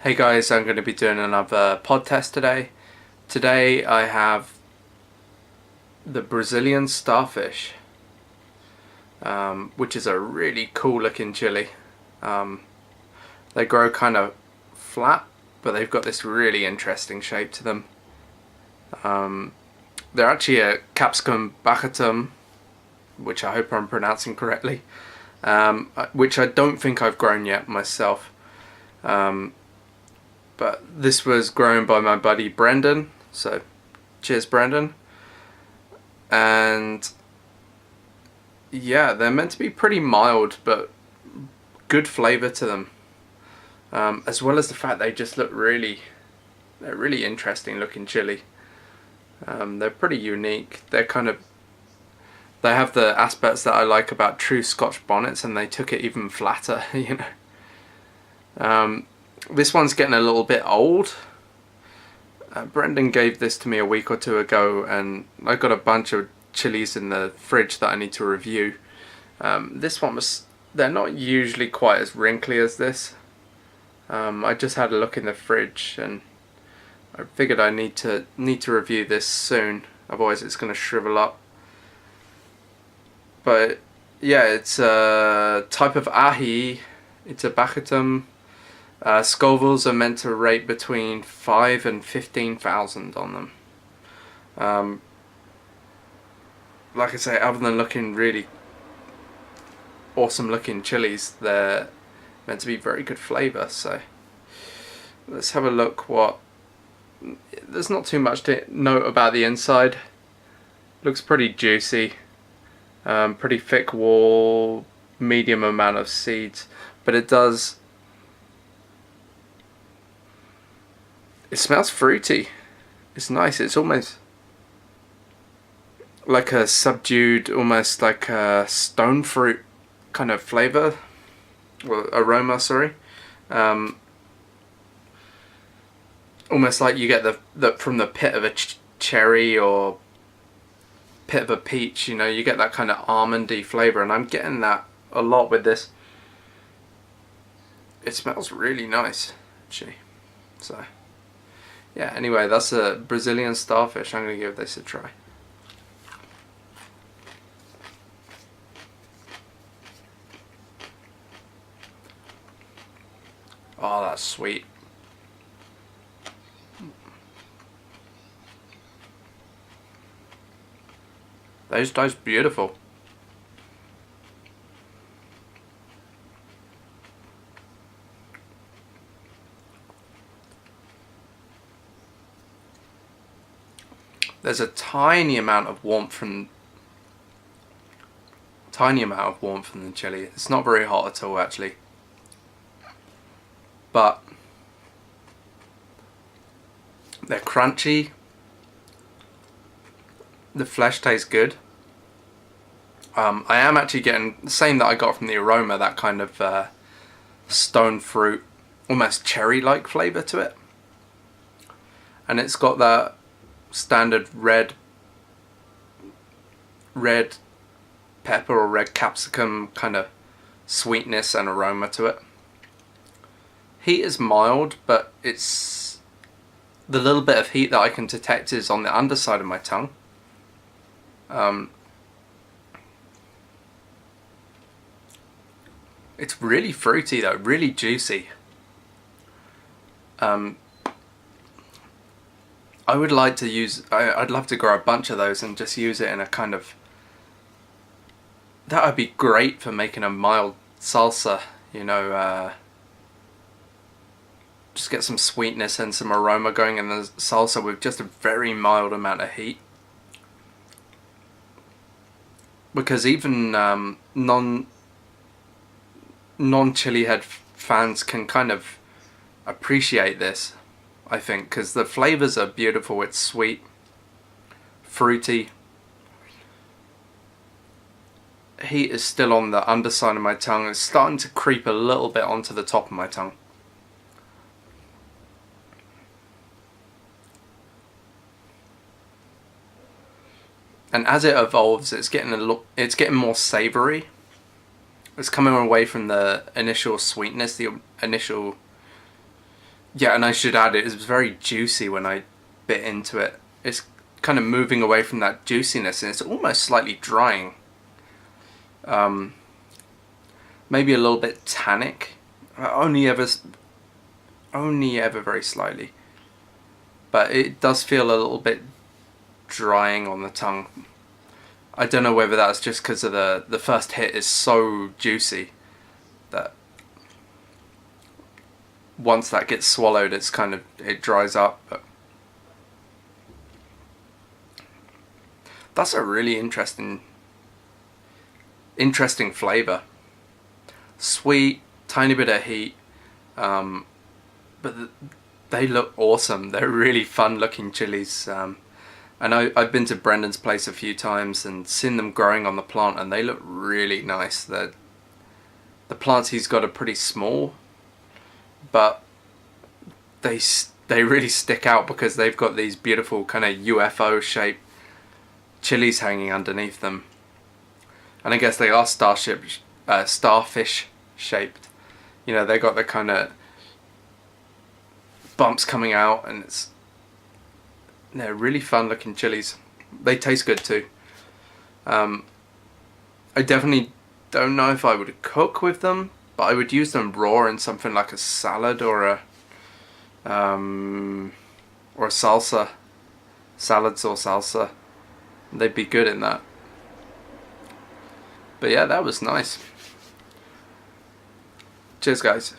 Hey guys, I'm going to be doing another pod test today. Today I have the Brazilian Starfish, which is a really cool looking chili. Um, they grow kind of flat, but they've got this really interesting shape to them. They're actually a capsicum baccatum, which I hope I'm pronouncing correctly, which I don't think I've grown yet myself. But this was grown by my buddy Brendan, so cheers Brendan. And yeah, they're meant to be pretty mild, but good flavour to them. As well as the fact they just look they're really interesting looking chili. They're pretty unique. They have the aspects that I like about true Scotch bonnets, and they took it even flatter, you know. This one's getting a little bit old. Brendan gave this to me a week or two ago, and I got a bunch of chilies in the fridge that I need to review. This one they're not usually quite as wrinkly as this. I just had a look in the fridge and I figured I need to review this soon, otherwise it's going to shrivel up. But yeah, it's a type of ahi. It's a baccatum. Scovilles are meant to rate between 5 and 15,000 on them. Like I say, other than looking really awesome looking chilies, they're meant to be very good flavour. So let's have a look. There's not too much to note about the inside. Looks pretty juicy, pretty thick wall, medium amount of seeds, but it smells fruity. It's nice. It's almost like a subdued, almost like a stone fruit kind of flavour, well, aroma, sorry. Almost like you get the from the pit of a cherry or pit of a peach, you know, you get that kind of almondy flavour, and I'm getting that a lot with this. It smells really nice, actually. So yeah, anyway, that's a Brazilian Starfish. I'm going to give this a try. Oh, that's sweet. Those taste beautiful. There's a tiny amount of warmth from the chili. It's not very hot at all, actually. But they're crunchy. The flesh tastes good. I am actually getting the same that I got from the aroma, that kind of stone fruit, almost cherry-like flavour to it. And it's got that standard red pepper or red capsicum kind of sweetness and aroma to it. Heat is mild, but it's the little bit of heat that I can detect is on the underside of my tongue. It's really fruity though, really juicy. I would like to I'd love to grow a bunch of those and just use it in a kind of, that would be great for making a mild salsa, you know, just get some sweetness and some aroma going in the salsa with just a very mild amount of heat. Because even non-chili head fans can kind of appreciate this, I think, because the flavours are beautiful. It's sweet, fruity. Heat is still on the underside of my tongue. It's starting to creep a little bit onto the top of my tongue. And as it evolves, it's getting more savoury. It's coming away from the initial sweetness, the Yeah, and I should add, it was very juicy when I bit into it. It's kind of moving away from that juiciness, and it's almost slightly drying. Maybe a little bit tannic. Only ever very slightly. But it does feel a little bit drying on the tongue. I don't know whether that's just because of the first hit is so juicy that once that gets swallowed, it dries up. But that's a really interesting flavor. Sweet, tiny bit of heat, but they look awesome. They're really fun looking chilies. And I've been to Brendan's place a few times and seen them growing on the plant, and they look really nice. The plants he's got are pretty small, but they really stick out because they've got these beautiful kind of UFO shaped chilies hanging underneath them. And I guess they are starfish shaped. You know, they got the kind of bumps coming out, and they're really fun looking chilies. They taste good too. I definitely don't know if I would cook with them, but I would use them raw in something like a salad or a salsa. Salads or salsa. They'd be good in that. But yeah, that was nice. Cheers, guys.